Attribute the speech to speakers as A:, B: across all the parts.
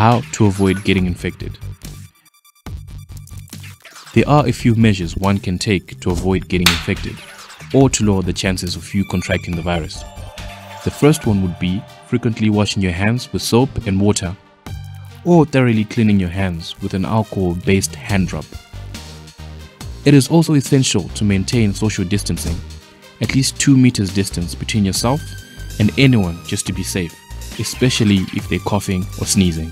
A: how to avoid getting infected. There are a few measures one can take to avoid getting infected or to lower the chances of you contracting the virus. The first one would be frequently washing your hands with soap and water, or thoroughly cleaning your hands with an alcohol-based hand rub. It is also essential to maintain social distancing, at least 2 meters distance between yourself and anyone, just to be safe, especially if they're coughing or sneezing.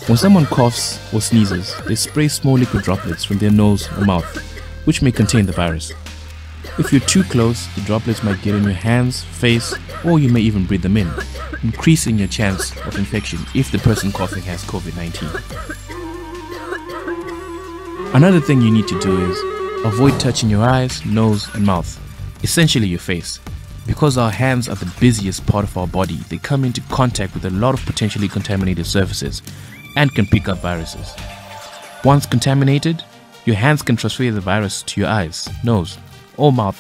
A: When someone coughs or sneezes, they spray small liquid droplets from their nose or mouth, which may contain the virus. If you're too close, the droplets might get on your hands, face, or you may even breathe them in, increasing your chance of infection if the person coughing has COVID-19. Another thing you need to do is avoid touching your eyes, nose, and mouth, essentially your face. Because our hands are the busiest part of our body, they come into contact with a lot of potentially contaminated surfaces and can pick up viruses. Once contaminated, your hands can transfer the virus to your eyes, nose, or mouth.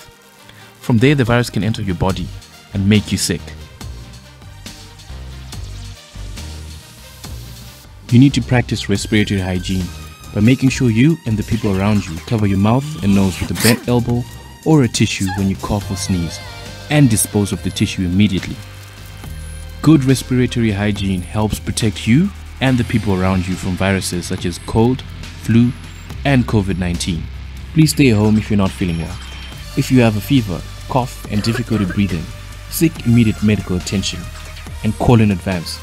A: From there, the virus can enter your body and make you sick. You need to practice respiratory hygiene by making sure you and the people around you cover your mouth and nose with a bent elbow or a tissue when you cough or sneeze, and dispose of the tissue immediately. Good respiratory hygiene helps protect you and the people around you from viruses such as cold, flu, and COVID-19. Please stay at home if you're not feeling well. If you have a fever, cough, and difficulty breathing, seek immediate medical attention and call in advance.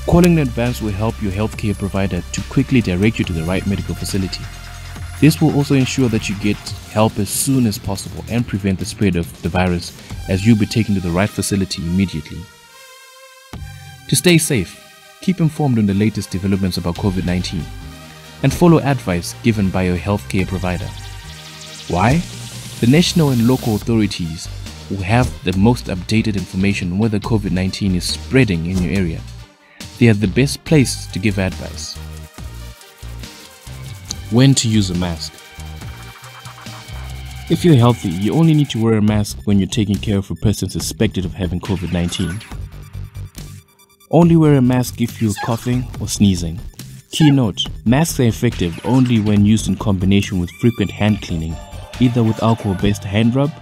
A: Calling in advance will help your healthcare provider to quickly direct you to the right medical facility. This will also ensure that you get help as soon as possible and prevent the spread of the virus, as you'll be taken to the right facility immediately. To stay safe, keep informed on the latest developments about COVID-19 and follow advice given by your healthcare provider. Why? The national and local authorities will have the most updated information on whether COVID-19 is spreading in your area. They are the best place to give advice. When to use a mask. If you're healthy, you only need to wear a mask when you're taking care of a person suspected of having COVID-19. Only wear a mask if you're coughing or sneezing. Key note, masks are effective only when used in combination with frequent hand cleaning, either with alcohol-based hand rub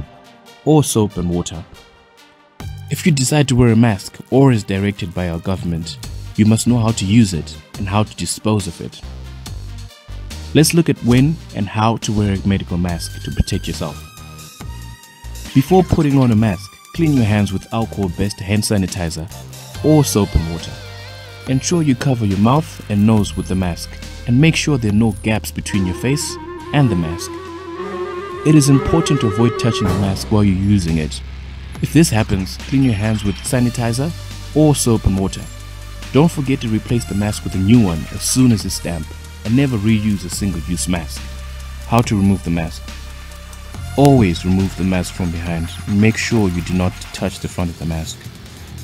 A: or soap and water. If you decide to wear a mask or as directed by our government, you must know how to use it and how to dispose of it. Let's look at when and how to wear a medical mask to protect yourself. Before putting on a mask, clean your hands with alcohol-based hand sanitizer or soap and water. Ensure you cover your mouth and nose with the mask and make sure there are no gaps between your face and the mask. It is important to avoid touching the mask while you're using it. If this happens, clean your hands with sanitizer or soap and water. Don't forget to replace the mask with a new one as soon as it's damp, and never reuse a single-use mask. How to remove the mask. Always remove the mask from behind and make sure you do not touch the front of the mask,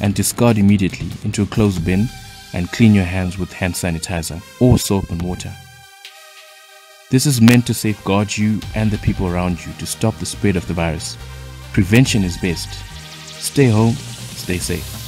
A: and discard immediately into a closed bin and clean your hands with hand sanitizer or soap and water. This is meant to safeguard you and the people around you to stop the spread of the virus. Prevention is best. Stay home, stay safe.